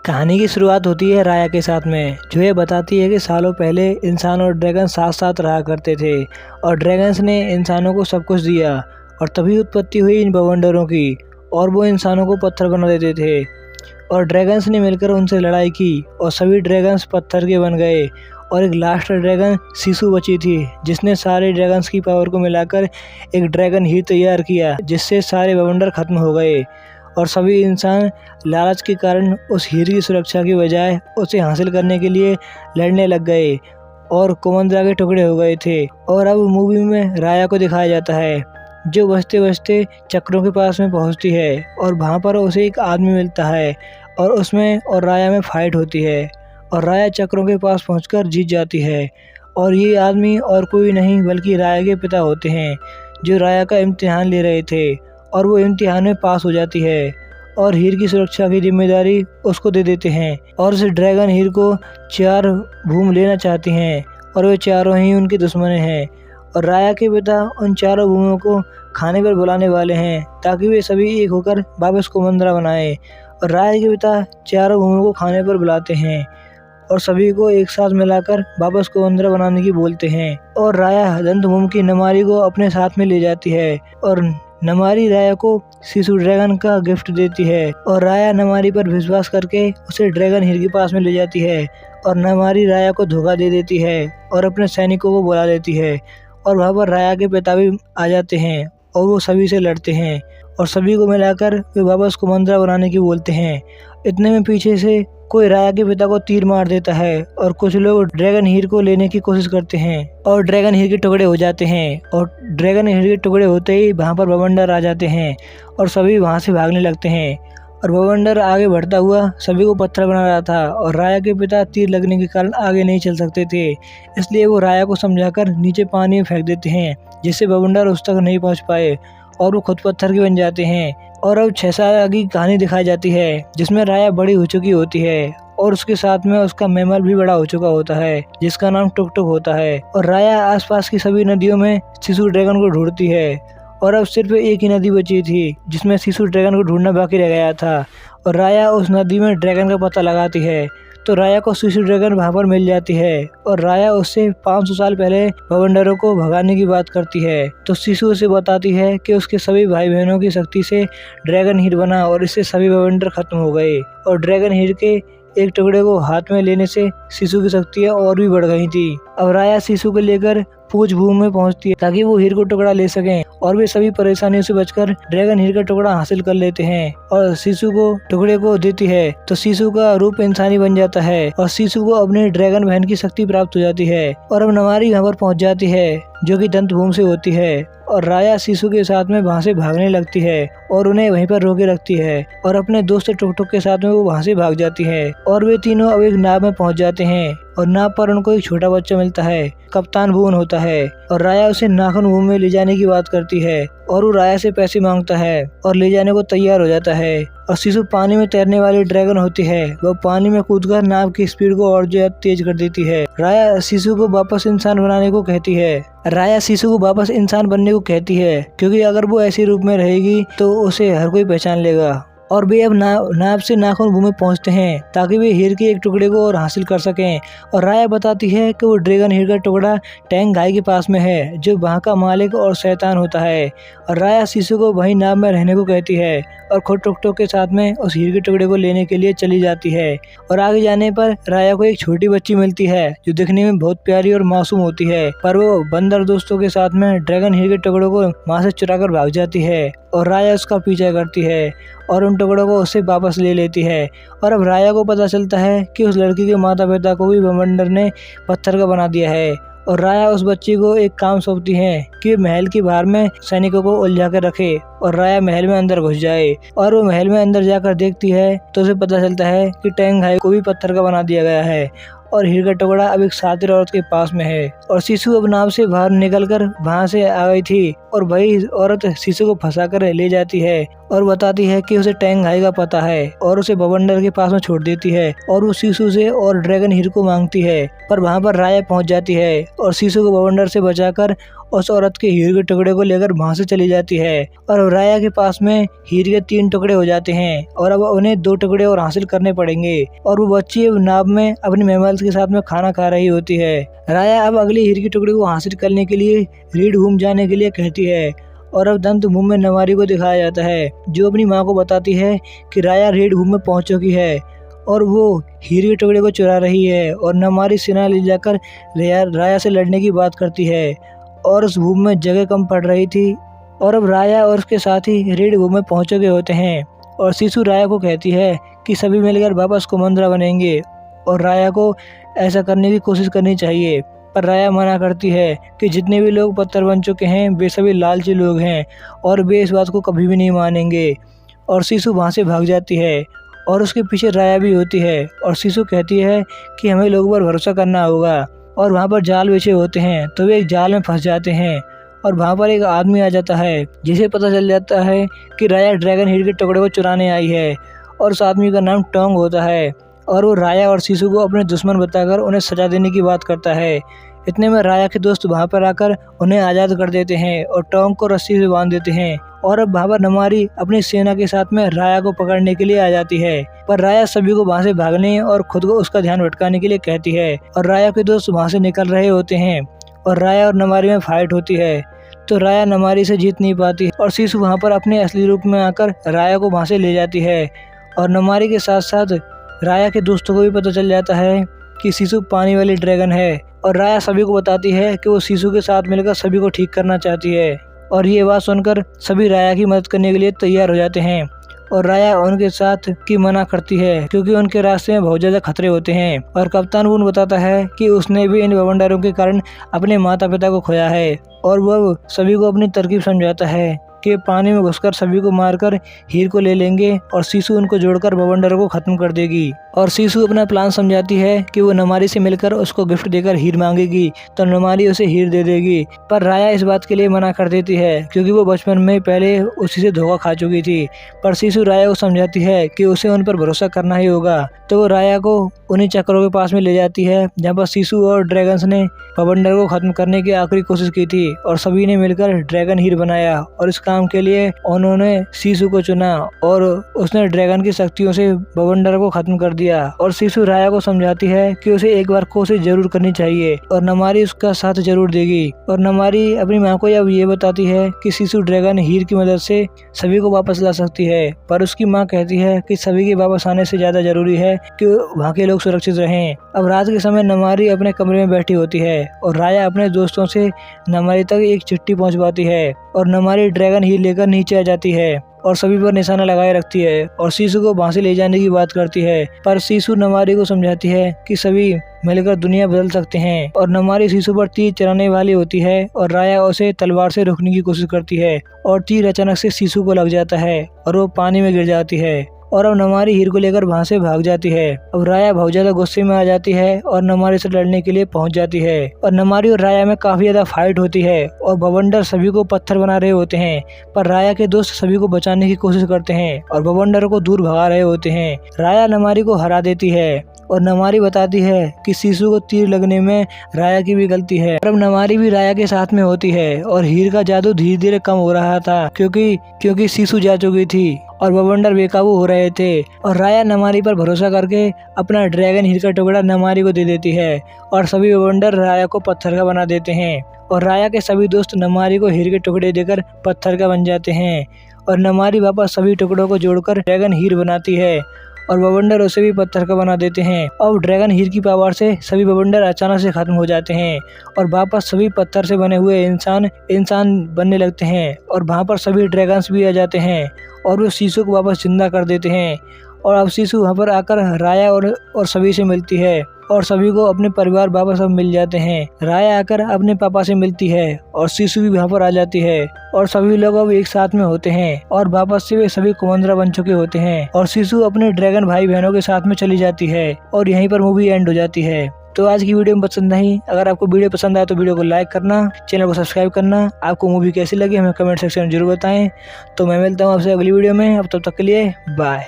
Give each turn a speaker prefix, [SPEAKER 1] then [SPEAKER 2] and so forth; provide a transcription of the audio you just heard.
[SPEAKER 1] कहानी की शुरुआत होती है राया के साथ में, जो ये बताती है कि सालों पहले इंसान और ड्रैगन साथ साथ रहा करते थे और ड्रैगन्स ने इंसानों को सब कुछ दिया और तभी उत्पत्ति हुई इन बवंडरों की और वो इंसानों को पत्थर बना देते थे और ड्रैगन्स ने मिलकर उनसे लड़ाई की और सभी ड्रैगन्स पत्थर के बन गए और एक लास्ट ड्रैगन सिसु बची थी जिसने सारे ड्रैगन्स की पावर को मिलाकर एक ड्रैगन हीर तैयार किया जिससे सारे बवंडर खत्म हो गए और सभी इंसान लालच के कारण उस हीर की सुरक्षा की बजाय उसे हासिल करने के लिए लड़ने लग गए और कोमंदरा के टुकड़े हो गए थे। और अब मूवी में राया को दिखाया जाता है जो बचते बचते चक्रों के पास में पहुंचती है और वहां पर उसे एक आदमी मिलता है और उसमें और राया में फाइट होती है और राया चक्रों के पास पहुंचकर जीत जाती है। और ये आदमी और कोई नहीं बल्कि राया के पिता होते हैं जो राया का इम्तिहान ले रहे थे और वो इम्तिहान में पास हो जाती है और हीर की सुरक्षा की जिम्मेदारी उसको दे देते हैं और उस ड्रैगन हीर को 4 भूम लेना चाहती हैं और वे चारों ही उनके दुश्मन हैं और राया के पिता उन चारों भूमों को खाने पर बुलाने वाले हैं ताकि वे सभी एक होकर वापस कोमंदरा बनाएं। और राया के पिता चारों भूमों को खाने पर बुलाते हैं और सभी को एक साथ मिलाकर वापस कोमंदरा बनाने की बोलते हैं और राया दंतभूम की नमारी को अपने साथ में ले जाती है और नमारी राया को सिसु ड्रैगन का गिफ्ट देती है और राया नमारी पर विश्वास करके उसे ड्रैगन हीर के पास में ले जाती है और नमारी राया को धोखा दे देती है और अपने सैनिकों को बुला लेती है और वहाँ पर राया के पिता भी आ जाते हैं और वो सभी से लड़ते हैं और सभी को मिलाकर वे वापस कोमंदरा बनाने की बोलते हैं। इतने में पीछे से कोई राया के पिता को तीर मार देता है और कुछ लोग ड्रैगन हीर को लेने की कोशिश करते हैं और ड्रैगन हीर के टुकड़े हो जाते हैं और ड्रैगन हीर के टुकड़े होते ही वहाँ पर बवंडर आ जाते हैं और सभी वहाँ से भागने लगते हैं और बवंडर आगे बढ़ता हुआ सभी को पत्थर बना रहा था और राया के पिता तीर लगने के कारण आगे नहीं चल सकते थे, इसलिए वो राया को समझाकर नीचे पानी में फेंक देते हैं जिससे बवंडर उस तक नहीं पहुँच पाए और वो खुद पत्थर के बन जाते हैं। और अब 6 साल आगे की कहानी दिखाई जाती है जिसमें राया बड़ी हो चुकी होती है और उसके साथ में उसका मैमल भी बड़ा हो चुका होता है जिसका नाम टुक टुक होता है और राया आसपास की सभी नदियों में सिसु ड्रैगन को ढूंढती है और अब सिर्फ एक ही नदी बची थी जिसमें सिसु ड्रैगन को ढूंढना बाकी रह गया था और राया उस नदी में ड्रैगन का पता लगाती है तो राया को सिसु ड्रैगन वहाँ पर मिल जाती है और राया उससे 500 साल पहले बवंडरों को भगाने की बात करती है तो सिसु उसे बताती है कि उसके सभी भाई बहनों की शक्ति से ड्रैगन हीर बना और इससे सभी बवंडर खत्म हो गए और ड्रैगन हीर के एक टुकड़े को हाथ में लेने से सिसु की शक्तियाँ और भी बढ़ गई थी। अब राया सिसु को लेकर पूछ भूमि में पहुंचती है ताकि वो हीर को टुकड़ा ले सकें और वे सभी परेशानियों से बचकर ड्रैगन हीर का टुकड़ा हासिल कर लेते हैं और सिसु को टुकड़े को देती है तो सिसु का रूप इंसानी बन जाता है और सिसु को अपने ड्रैगन बहन की शक्ति प्राप्त हो जाती है और अब नमारी वहाँ पर पहुँच जाती है जो कि दंतभूम से होती है और राया सिसु के साथ में वहाँ से भागने लगती है और उन्हें वहीं पर रोके रखती है और अपने दोस्त टुक टुक के साथ में वो वहाँ से भाग जाती है और वे तीनों अब एक नाव में पहुँच जाते हैं और नाव पर उनको एक छोटा बच्चा मिलता है, कप्तान भून होता है और राया उसे नाखून भूमि में ले जाने की बात करती है और वो राया से पैसे मांगता है और ले जाने को तैयार हो जाता है और सिसु पानी में तैरने वाली ड्रैगन होती है, वह पानी में कूदकर नाव की स्पीड को और ज्यादा तेज कर देती है। राया सिसु को वापस इंसान बनाने को कहती है क्योंकि अगर वो ऐसे रूप में रहेगी तो उसे हर कोई पहचान लेगा और वे अब नाव से नाखून भूमि पहुंचते हैं ताकि वे हीर के एक टुकड़े को और हासिल कर सकें और राया बताती है कि वो ड्रैगन हीर का टुकड़ा टैंग गाय के पास में है जो वहाँ का मालिक और शैतान होता है और राया सिसु को वही नाव में रहने को कहती है और खुद टुक टुक के साथ में उस हीर के टुकड़े को लेने के लिए चली जाती है और आगे जाने पर राया को एक छोटी बच्ची मिलती है जो दिखने में बहुत प्यारी और मासूम होती है पर वो बंदर दोस्तों के साथ में ड्रैगन हीर के टुकड़ों को वहाँ से चुरा कर भाग जाती है और राया उसका पीछा करती है और उन टुकड़ों को उससे वापस ले लेती है और अब राया को पता चलता है कि उस लड़की के माता पिता को भी बवंडर ने पत्थर का बना दिया है और राया उस बच्ची को एक काम सौंपती है कि महल की बाहर में सैनिकों को उलझा कर रखे और राया महल में अंदर घुस जाए और वो महल में अंदर जाकर देखती है तो उसे पता चलता है कि टैंग गाय को भी पत्थर का बना दिया गया है और हीर का टुकड़ा अब एक सातिर औरत के पास में है और सिसु अब नाव से बाहर निकलकर वहाँ से आ गई थी और वही औरत सिसु को फंसाकर ले जाती है और बताती है कि उसे टैंग गाय का पता है और उसे बवंडर के पास में छोड़ देती है और वो सिसु से और ड्रैगन हीर को मांगती है पर वहाँ पर राया पहुँच जाती है और सिसु को बवंडर से बचाकर उस औरत के हीर के टुकड़े को लेकर वहाँ से चली जाती है और राया के पास में हीर के 3 टुकड़े हो जाते हैं और अब उन्हें 2 टुकड़े और हासिल करने पड़ेंगे। और वो बच्ची नाव में अपने मेहमानों के साथ में खाना खा रही होती है। राया अब अगले हीर के टुकड़े को हासिल करने के लिए रीड होम जाने के लिए कहती है और अब दंत मुंह में नमारी को दिखाया जाता है, जो अपनी माँ को बताती है कि राया रेड होम में पहुंच चुकी है और वो हीरे के टुकड़े को चुरा रही है। और नमारी सेना ले जाकर राया से लड़ने की बात करती है और उस भूमि में जगह कम पड़ रही थी। और अब राया और उसके साथी रेड भूमि में पहुंच चुके होते हैं और सीसू राया को कहती है कि सभी मिलकर वापस कुमंदरा बनेंगे और राया को ऐसा करने की कोशिश करनी चाहिए। पर राया मना करती है कि जितने भी लोग पत्थर बन चुके हैं वे सभी लालची लोग हैं और वे इस बात को कभी भी नहीं मानेंगे। और सीसू वहाँ से भाग जाती है और उसके पीछे राया भी होती है और सीसू कहती है कि हमें लोगों पर भरोसा करना होगा। और वहाँ पर जाल बिछे होते हैं तो वे एक जाल में फंस जाते हैं और वहाँ पर एक आदमी आ जाता है जिसे पता चल जाता है कि राया ड्रैगन हीर के टुकड़े को चुराने आई है और उस आदमी का नाम टोंग होता है और वो राया और सीसू को अपने दुश्मन बताकर उन्हें सजा देने की बात करता है। इतने में राया के दोस्त वहाँ पर आकर उन्हें आज़ाद कर देते हैं और टोंग को रस्सी से बांध देते हैं। और अब वहाँ पर नमारी अपनी सेना के साथ में राया को पकड़ने के लिए आ जाती है, पर राया सभी को वहाँ से भागने और खुद को उसका ध्यान भटकाने के लिए कहती है और राया के दोस्त वहाँ से निकल रहे होते हैं और राया और नमारी में फाइट होती है। तो राया नमारी से जीत नहीं पाती और सीसू वहाँ पर अपने असली रूप में आकर राया को वहाँ से ले जाती है। और नमारी के साथ साथ राया के दोस्तों को भी पता चल जाता है कि सीसू पानी वाली ड्रैगन है और राया सभी को बताती है कि वो सीसू के साथ मिलकर सभी को ठीक करना चाहती है। और ये बात सुनकर सभी राया की मदद करने के लिए तैयार हो जाते हैं और राया उनके साथ की मना करती है क्योंकि उनके रास्ते में बहुत ज़्यादा खतरे होते हैं। और कप्तान वुन बताता है कि उसने भी इन बवंडरों के कारण अपने माता पिता को खोया है और वह सभी को अपनी तरकीब समझाता है कि पानी में घुसकर सभी को मारकर हीर को ले लेंगे और सीसू उनको जोड़कर बवंडर को खत्म कर देगी। और सीसू अपना प्लान समझाती है कि वो नमारी से मिलकर उसको गिफ्ट देकर हीर मांगेगी तो नमारी उसे हीर दे देगी। पर राया इस बात के लिए मना कर देती है क्योंकि वो बचपन में पहले उसी से धोखा खा चुकी थी। पर सीसू राया को समझाती है कि उसे उन पर भरोसा करना ही होगा। तो वो राया को उन्हीं चक्रों के पास में ले जाती है जहाँ पर सीसू और ड्रैगन्स ने बवंडर को खत्म करने की आखिरी कोशिश की थी और सभी ने मिलकर ड्रैगन हीर बनाया। और इस काम के लिए उन्होंने सीसू को चुना और उसने ड्रैगन की शक्तियों से बवंडर को खत्म कर दिया। और सीसू राया को समझाती है कि उसे एक बार कोशिश जरूर करनी चाहिए और नमारी उसका साथ जरूर देगी। और नमारी अपनी माँ को अब ये बताती है कि सीसू ड्रैगन हीर की मदद से सभी को वापस ला सकती है, पर उसकी माँ कहती है कि सभी के वापस आने से ज्यादा जरूरी है कि वहाँ के लोग सुरक्षित रहें। अब रात के समय नमारी अपने कमरे में बैठी होती है और राया अपने दोस्तों से नमारी तक एक चिट्ठी पहुँचवाती है और नमारी ड्रैगन हीर लेकर नीचे आ जाती है और सभी पर निशाना लगाए रखती है और सीसू को वहाँ से ले जाने की बात करती है। पर सीसू नमारी को समझाती है कि सभी मिलकर दुनिया बदल सकते हैं। और नमारी सीसू पर तीर चलाने वाली होती है और राया उसे तलवार से रोकने की कोशिश करती है और तीर अचानक से सीसू को लग जाता है और वो पानी में गिर जाती है। और अब नमारी हीर को लेकर वहाँ से भाग जाती है। अब राया बहुत ज्यादा गुस्से में आ जाती है और नमारी से लड़ने के लिए पहुँच जाती है और नमारी और राया में काफी ज्यादा फाइट होती है और बवंडर सभी को पत्थर बना रहे होते हैं। पर राया के दोस्त सभी को बचाने की कोशिश करते हैं और बवंडर को दूर भगा रहे होते हैं। राया नमारी को हरा देती है और नमारी बताती है कि सीसू को तीर लगने में राया की भी गलती है। अब नमारी भी राया के साथ में होती है और हीर का जादू धीरे धीरे कम हो रहा था क्योंकि सीसू जा चुकी थी और बवंडर बेकाबू हो रहे थे। और राया नमारी पर भरोसा करके अपना ड्रैगन हीर का टुकड़ा नमारी को दे देती है और सभी बवंडर राया को पत्थर का बना देते हैं और राया के सभी दोस्त नमारी को हीर के टुकड़े देकर पत्थर का बन जाते हैं। और नमारी वापस सभी टुकड़ों को जोड़कर ड्रैगन हीर बनाती है और बवंडर उसे भी पत्थर का बना देते हैं। अब ड्रैगन हीर की पावर से सभी बवंडर अचानक से खत्म हो जाते हैं और वापस सभी पत्थर से बने हुए इंसान बनने लगते हैं। और वहाँ पर सभी ड्रैगन्स भी आ जाते हैं और वो सीसू को वापस जिंदा कर देते हैं। और अब सीसू वहाँ पर आकर राया और सभी से मिलती है और सभी को अपने परिवार वापस अब मिल जाते हैं। राया आकर अपने पापा से मिलती है और सीसू भी वहाँ पर आ जाती है और सभी लोग अब एक साथ में होते हैं और वापस से वे सभी कुमंदरा बन चुके होते हैं। और सीसू अपने ड्रैगन भाई बहनों के साथ में चली जाती है और यहीं पर मूवी एंड हो जाती है। तो आज की वीडियो में पसंद नहीं, अगर आपको वीडियो पसंद आए तो वीडियो को लाइक करना, चैनल को सब्सक्राइब करना। आपको मूवी कैसी लगी हमें कमेंट सेक्शन में जरूर बताएं। तो मैं मिलता हूँ आपसे अगली वीडियो में, अब तब तक के लिए बाय।